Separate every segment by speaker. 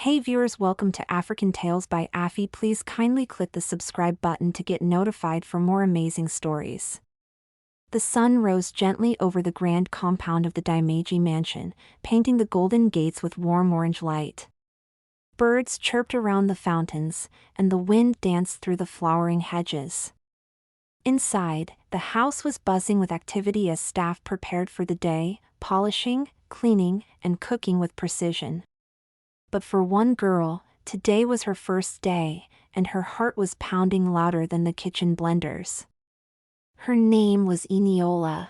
Speaker 1: Hey viewers, welcome to African Tales by Afi. Please kindly click the subscribe button to get notified for more amazing stories. The sun rose gently over the grand compound of the Daimeiji mansion, painting the golden gates with warm orange light. Birds chirped around the fountains, and the wind danced through the flowering hedges. Inside, the house was buzzing with activity as staff prepared for the day, polishing, cleaning, and cooking with precision. But for one girl, today was her first day, and her heart was pounding louder than the kitchen blenders. Her name was Eniola.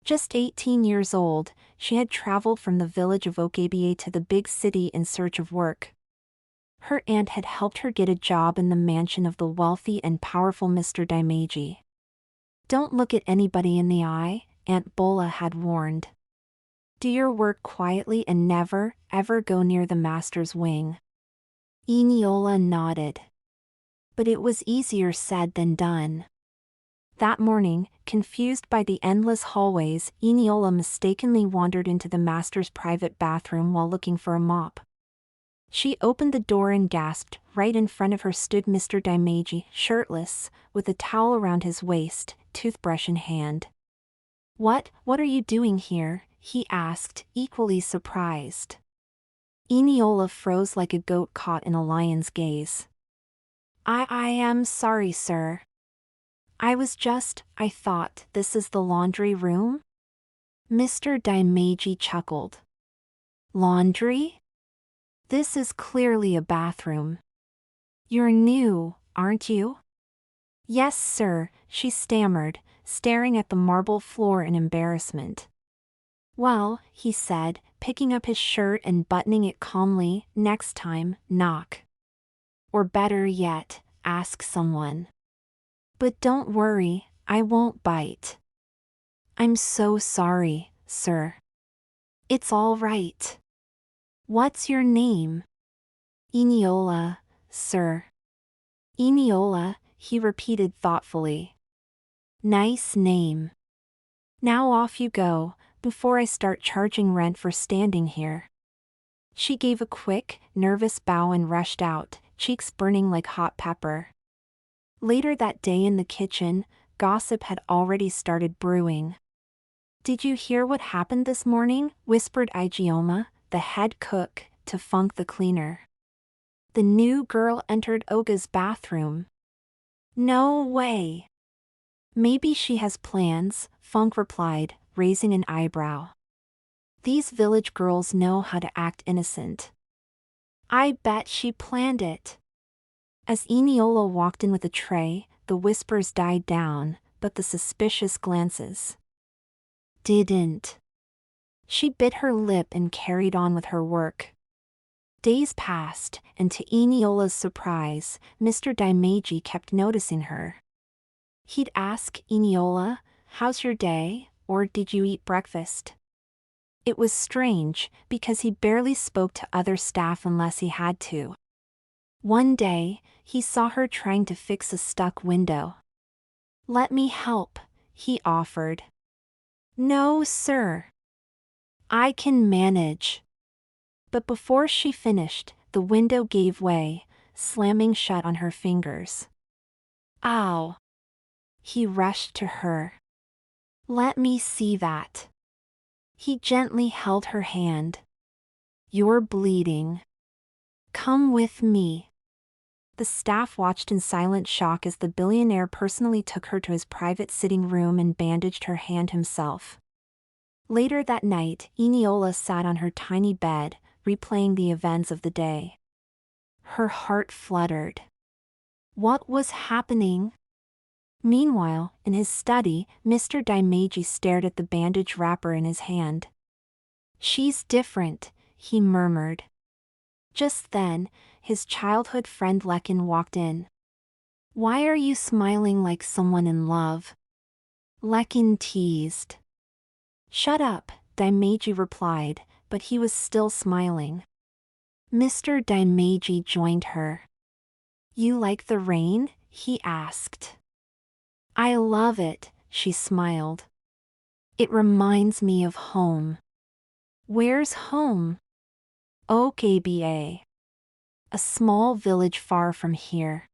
Speaker 1: Just 18 years old, she had traveled from the village of Okaba to the big city in search of work. Her aunt had helped her get a job in the mansion of the wealthy and powerful Mr. Daimeiji. "Don't look at anybody in the eye," Aunt Bola had warned. "Do your work quietly and never, ever go near the master's wing." Eniola nodded. But it was easier said than done. That morning, confused by the endless hallways, Eniola mistakenly wandered into the master's private bathroom while looking for a mop. She opened the door and gasped. Right in front of her stood Mr. Daimeiji, shirtless, with a towel around his waist, toothbrush in hand. What are you doing here?" he asked, equally surprised. Eniola froze like a goat caught in a lion's gaze. I am sorry, sir. I thought this is the laundry room?" Mr. Daimeiji chuckled. "Laundry? This is clearly a bathroom. You're new, aren't you?" "Yes, sir," she stammered, staring at the marble floor in embarrassment. "Well," he said, picking up his shirt and buttoning it calmly, "next time, knock. Or better yet, ask someone. But don't worry, I won't bite." "I'm so sorry, sir." "It's all right. What's your name?" "Eniola, sir." "Eniola," he repeated thoughtfully. "Nice name. Now off you go, before I start charging rent for standing here." She gave a quick, nervous bow and rushed out, cheeks burning like hot pepper. Later that day in the kitchen, gossip had already started brewing. "Did you hear what happened this morning?" whispered Ijeoma, the head cook, to Funk the cleaner. "The new girl entered Oga's bathroom." "No way." "Maybe she has plans," Funk replied, raising an eyebrow. "These village girls know how to act innocent." "I bet she planned it." As Eniola walked in with a tray, the whispers died down, but the suspicious glances didn't. She bit her lip and carried on with her work. Days passed, and to Eniola's surprise, Mr. Daimeiji kept noticing her. He'd ask, "Eniola, how's your day?" or "Did you eat breakfast?" It was strange, because he barely spoke to other staff unless he had to. One day, he saw her trying to fix a stuck window. "Let me help," he offered. "No, sir. I can manage." But before she finished, the window gave way, slamming shut on her fingers. "Ow!" He rushed to her. "Let me see that." He gently held her hand. "You're bleeding. Come with me." The staff watched in silent shock as the billionaire personally took her to his private sitting room and bandaged her hand himself. Later that night, Eniola sat on her tiny bed, replaying the events of the day. Her heart fluttered. What was happening? Meanwhile, in his study, Mr. Daimeiji stared at the bandage wrapper in his hand. "She's different," he murmured. Just then, his childhood friend Lekin walked in. "Why are you smiling like someone in love?" Lekin teased. "Shut up," Daimeiji replied, but he was still smiling. Mr. Daimeiji joined her. "You like the rain?" he asked. "I love it," she smiled. "It reminds me of home." "Where's home?" "Okaba." a small village far from here.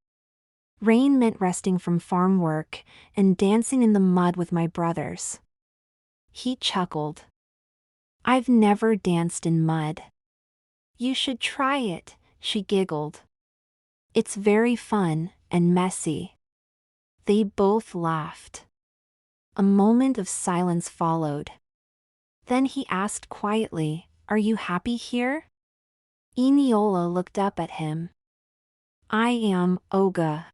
Speaker 1: Rain meant resting from farm work and dancing in the mud with my brothers. He chuckled. I've never danced in mud. You should try it, she giggled. It's very fun and messy. They both laughed. A moment of silence followed. Then he asked quietly, "Are you happy here?" Eniola looked up at him. "I am, Oga.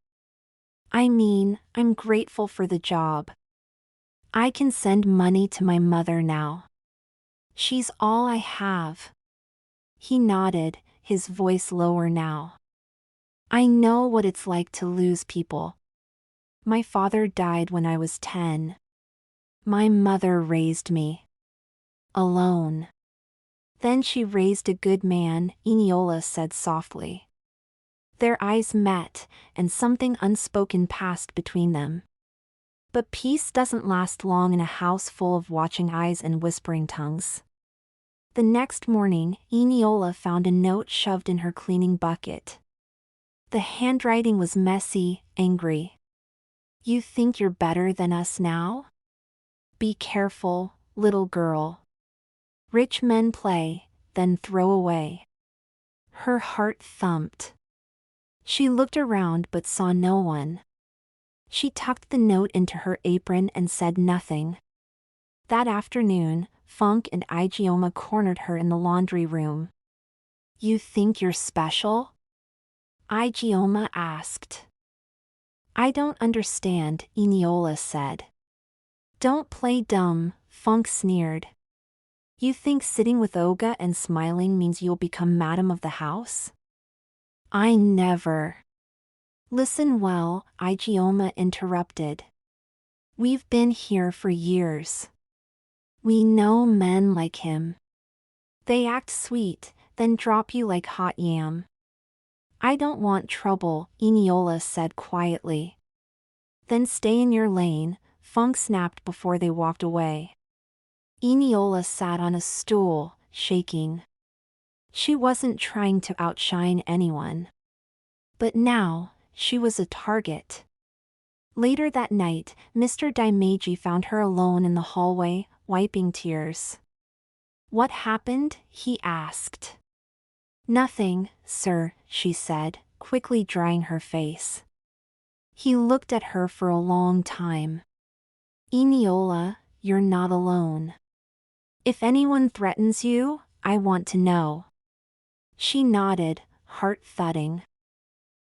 Speaker 1: I mean, I'm grateful for the job. I can send money to my mother now. She's all I have." He nodded, his voice lower now. "I know what it's like to lose people. My father died when I was 10. My mother raised me. Alone. Then she raised a good man," Eniola said softly. Their eyes met, and something unspoken passed between them. But peace doesn't last long in a house full of watching eyes and whispering tongues. The next morning, Eniola found a note shoved in her cleaning bucket. The handwriting was messy, angry. "You think you're better than us now? Be careful, little girl. Rich men play, then throw away." Her heart thumped. She looked around but saw no one. She tucked the note into her apron and said nothing. That afternoon, Funk and Igioma cornered her in the laundry room. "You think you're special?" Igioma asked. "I don't understand," Eniola said. "Don't play dumb," Funk sneered. "You think sitting with Oga and smiling means you'll become madam of the house?" "I never." "Listen well," Igioma interrupted. "We've been here for years. We know men like him. They act sweet, then drop you like hot yam." "I don't want trouble," Eniola said quietly. "Then stay in your lane," Funk snapped before they walked away. Eniola sat on a stool, shaking. She wasn't trying to outshine anyone. But now, she was a target. Later that night, Mr. Daimeiji found her alone in the hallway, wiping tears. "What happened?" he asked. "Nothing, sir," she said, quickly drying her face. He looked at her for a long time. "Eniola, you're not alone. If anyone threatens you, I want to know." She nodded, heart thudding.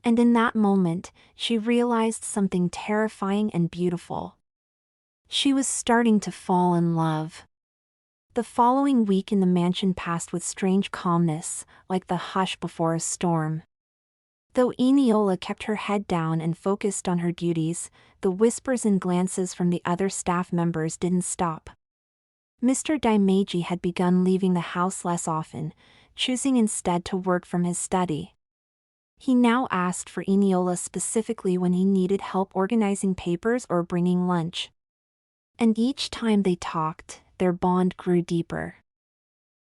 Speaker 1: And in that moment, she realized something terrifying and beautiful. She was starting to fall in love. The following week in the mansion passed with strange calmness, like the hush before a storm. Though Eniola kept her head down and focused on her duties, the whispers and glances from the other staff members didn't stop. Mr. Daimeiji had begun leaving the house less often, choosing instead to work from his study. He now asked for Eniola specifically when he needed help organizing papers or bringing lunch. And each time they talked, their bond grew deeper.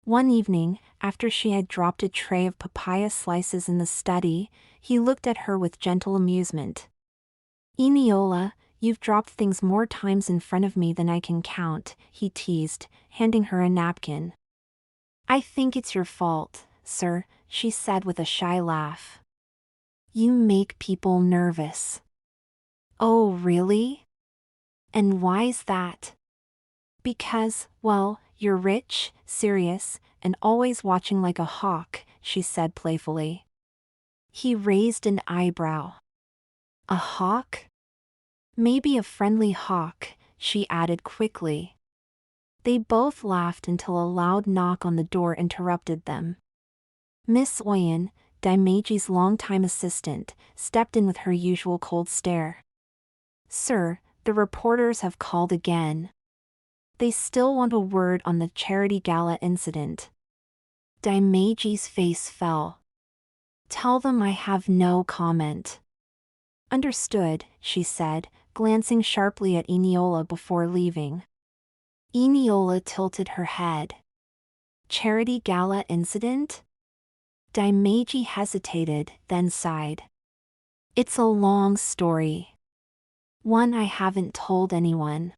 Speaker 1: One evening, after she had dropped a tray of papaya slices in the study, he looked at her with gentle amusement. "Eniola, you've dropped things more times in front of me than I can count," he teased, handing her a napkin. "I think it's your fault, sir," she said with a shy laugh. "You make people nervous." "Oh, really? And why's that?" "Because, well, you're rich, serious, and always watching like a hawk," she said playfully. He raised an eyebrow. "A hawk?" "Maybe a friendly hawk," she added quickly. They both laughed until a loud knock on the door interrupted them. Miss Oyen, Daimeiji's longtime assistant, stepped in with her usual cold stare. "Sir, the reporters have called again. They still want a word on the charity gala incident." Daimeiji's face fell. "Tell them I have no comment." "Understood," she said, glancing sharply at Eniola before leaving. Eniola tilted her head. "Charity gala incident?" Daimeji hesitated, then sighed. It's a long story. One I haven't told anyone.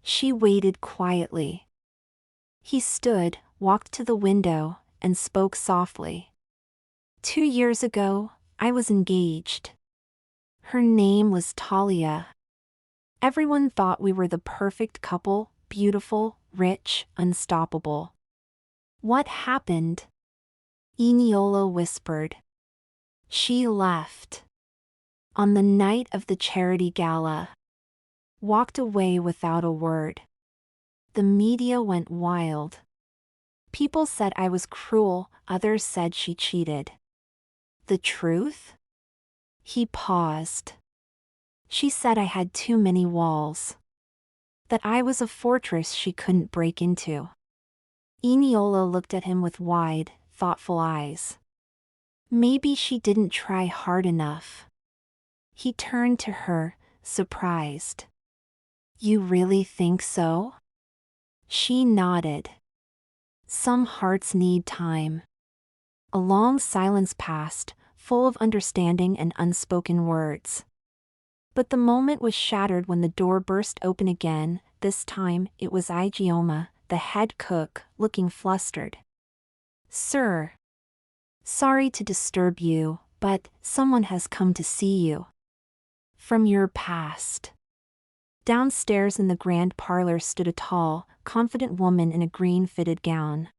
Speaker 1: She waited quietly. He stood, walked to the window, and spoke softly. 2 years ago, I was engaged. Her name was Talia. Everyone thought we were the perfect couple, beautiful, rich, unstoppable. What happened? Eniola whispered. She left. On the night of the charity gala. Walked away without a word. The media went wild. People said I was cruel, others said she cheated. The truth? He paused. She said I had too many walls. That I was a fortress she couldn't break into. Eniola looked at him with wide, thoughtful eyes. Maybe she didn't try hard enough. He turned to her, surprised. You really think so? She nodded. Some hearts need time. A long silence passed, full of understanding and unspoken words. But the moment was shattered when the door burst open again. This time, it was Igioma, the head cook, looking flustered. Sir. Sorry to disturb you, but someone has come to see you. From your past. Downstairs in the grand parlor stood a tall, confident woman in a green-fitted gown.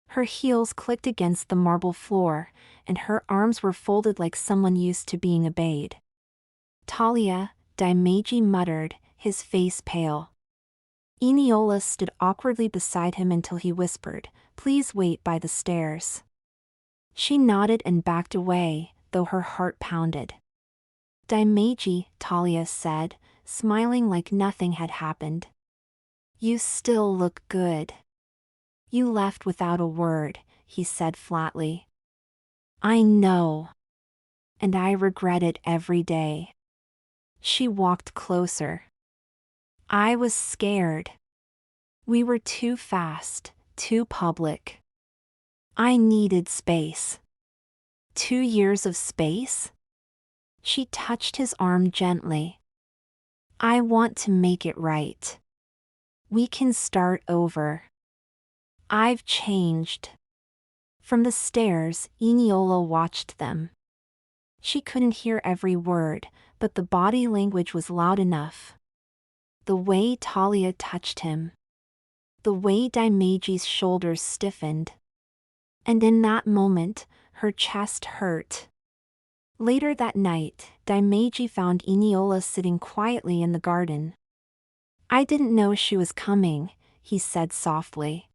Speaker 1: Her heels clicked against the marble floor, and her arms were folded like someone used to being obeyed. Talia, Daimeji muttered, his face pale. Eniola stood awkwardly beside him until he whispered, Please wait by the stairs. She nodded and backed away, though her heart pounded. Daimeji, Talia said, smiling like nothing had happened. You still look good. You left without a word, he said flatly. I know. And I regret it every day. She walked closer. I was scared. We were too fast, too public. I needed space. 2 years of space? She touched his arm gently. I want to make it right. We can start over. I've changed. From the stairs, Eniola watched them. She couldn't hear every word, but the body language was loud enough. The way Talia touched him. The way Daimeji's shoulders stiffened. And in that moment, her chest hurt. Later that night, Daimeji found Eniola sitting quietly in the garden. I didn't know she was coming, he said softly.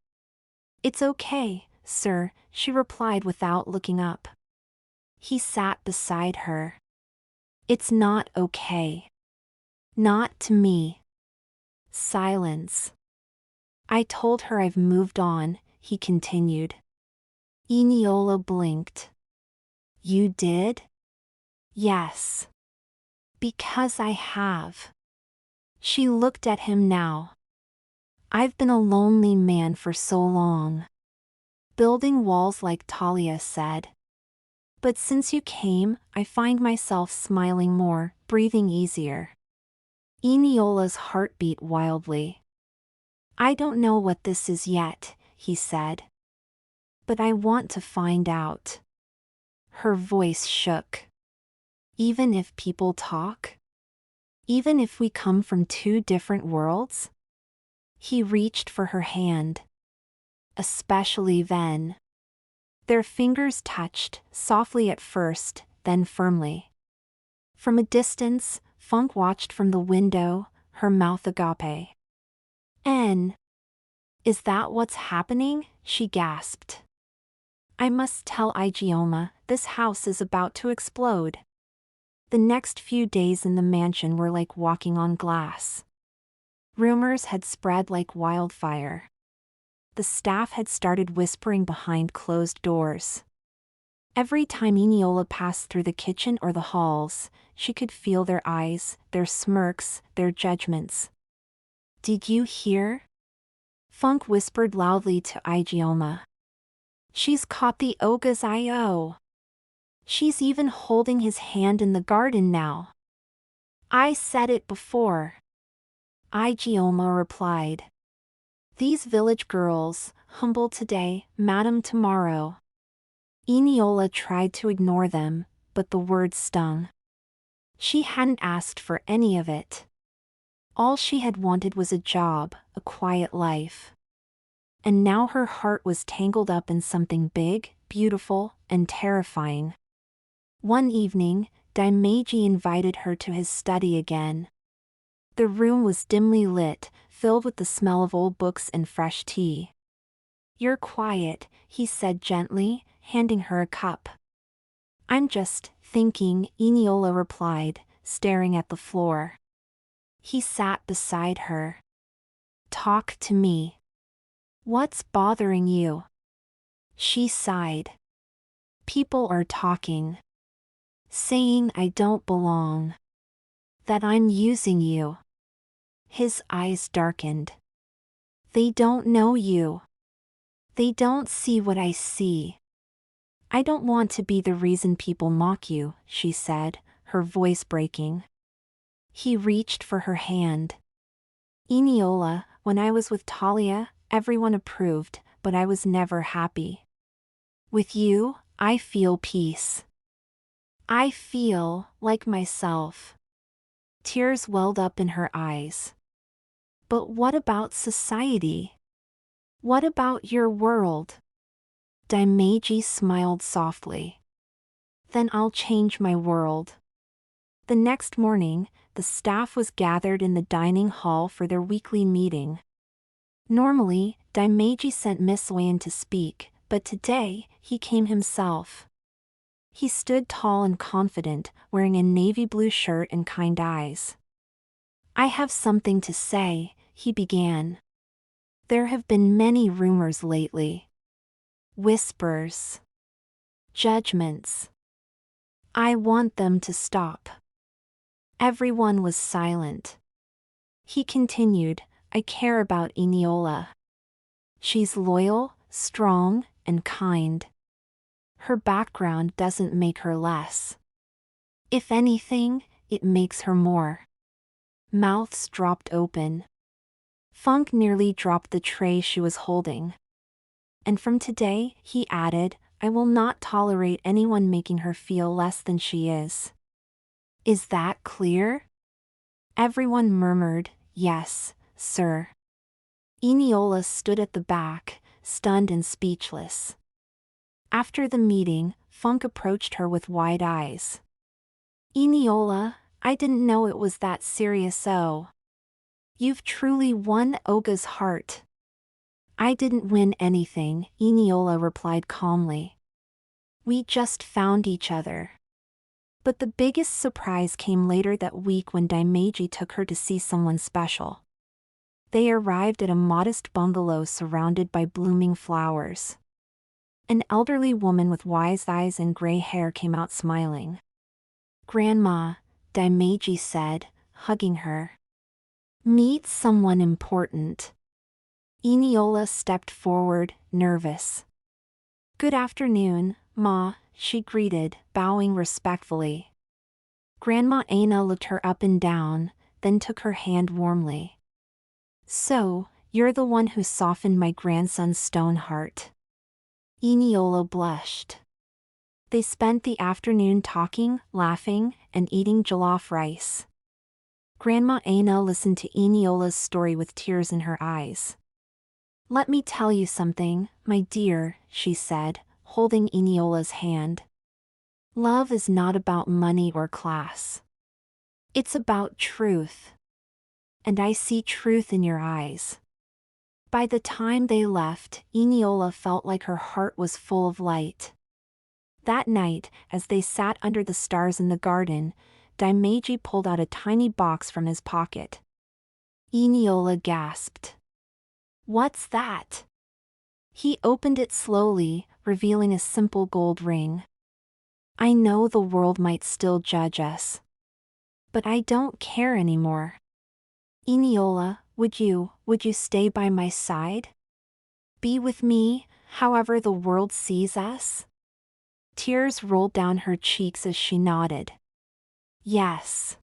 Speaker 1: It's okay, sir, she replied without looking up. He sat beside her. It's not okay. Not to me. Silence. I told her I've moved on, he continued. Eniola blinked. You did? Yes. Because I have. She looked at him now. I've been a lonely man for so long. Building walls like Talia said. But since you came, I find myself smiling more, breathing easier. Eniola's heart beat wildly. I don't know what this is yet, he said. But I want to find out. Her voice shook. Even if people talk? Even if we come from 2 different worlds? He reached for her hand. Especially then. Their fingers touched, softly at first, then firmly. From a distance, Funk watched from the window, her mouth agape. N. Is that what's happening? She gasped. I must tell Igioma, this house is about to explode. The next few days in the mansion were like walking on glass. Rumors had spread like wildfire. The staff had started whispering behind closed doors. Every time Eniola passed through the kitchen or the halls, she could feel their eyes, their smirks, their judgments. Did you hear? Funk whispered loudly to Igioma. She's caught the Oga's io. She's even holding his hand in the garden now. I said it before. Igioma replied. These village girls, humble today, madam tomorrow. Eniola tried to ignore them, but the words stung. She hadn't asked for any of it. All she had wanted was a job, a quiet life. And now her heart was tangled up in something big, beautiful, and terrifying. One evening, Daimeji invited her to his study again. The room was dimly lit, filled with the smell of old books and fresh tea. You're quiet, he said gently, handing her a cup. I'm just thinking, Eniola replied, staring at the floor. He sat beside her. Talk to me. What's bothering you? She sighed. People are talking. Saying I don't belong. That I'm using you. His eyes darkened. They don't know you. They don't see what I see. I don't want to be the reason people mock you, she said, her voice breaking. He reached for her hand. Eniola, when I was with Talia, everyone approved, but I was never happy. With you, I feel peace. I feel like myself. Tears welled up in her eyes. But what about society? What about your world? Daimeji smiled softly. Then I'll change my world. The next morning, the staff was gathered in the dining hall for their weekly meeting. Normally, Daimeji sent Miss Wayan to speak, but today, he came himself. He stood tall and confident, wearing a navy blue shirt and kind eyes. I have something to say, he began. There have been many rumors lately. Whispers. Judgments. I want them to stop. Everyone was silent. He continued, I care about Eniola. She's loyal, strong, and kind. Her background doesn't make her less. If anything, it makes her more. Mouths dropped open. Funk nearly dropped the tray she was holding. And from today, he added, I will not tolerate anyone making her feel less than she is. Is that clear? Everyone murmured, yes, sir. Eniola stood at the back, stunned and speechless. After the meeting, Funk approached her with wide eyes. Eniola, I didn't know it was that serious. Oh. You've truly won Oga's heart. I didn't win anything, Eniola replied calmly. We just found each other. But the biggest surprise came later that week when Daimeji took her to see someone special. They arrived at a modest bungalow surrounded by blooming flowers. An elderly woman with wise eyes and gray hair came out smiling. Grandma, Daimeji said, hugging her. Meet someone important. Eniola stepped forward, nervous. Good afternoon, Ma, she greeted, bowing respectfully. Grandma Aina looked her up and down, then took her hand warmly. So, you're the one who softened my grandson's stone heart. Eniola blushed. They spent the afternoon talking, laughing, and eating jollof rice. Grandma Aina listened to Eniola's story with tears in her eyes. Let me tell you something, my dear, she said, holding Eniola's hand. Love is not about money or class. It's about truth. And I see truth in your eyes. By the time they left, Eniola felt like her heart was full of light. That night, as they sat under the stars in the garden, Daimeji pulled out a tiny box from his pocket. Eniola gasped. What's that? He opened it slowly, revealing a simple gold ring. I know the world might still judge us. But I don't care anymore. Eniola, would you stay by my side? Be with me, however the world sees us? Tears rolled down her cheeks as she nodded. Yes.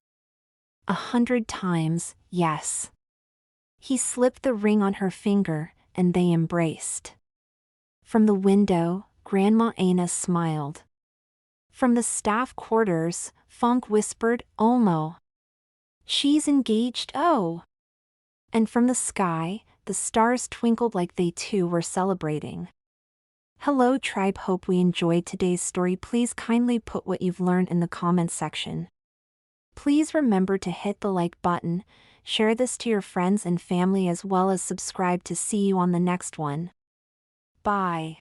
Speaker 1: 100 times, yes. He slipped the ring on her finger, and they embraced. From the window, Grandma Ana smiled. From the staff quarters, Funk whispered, "Olmo. She's engaged, oh." And from the sky, the stars twinkled like they too were celebrating. Hello tribe, hope we enjoyed today's story. Please kindly put what you've learned in the comments section. Please remember to hit the like button, share this to your friends and family as well as subscribe to see you on the next one. Bye.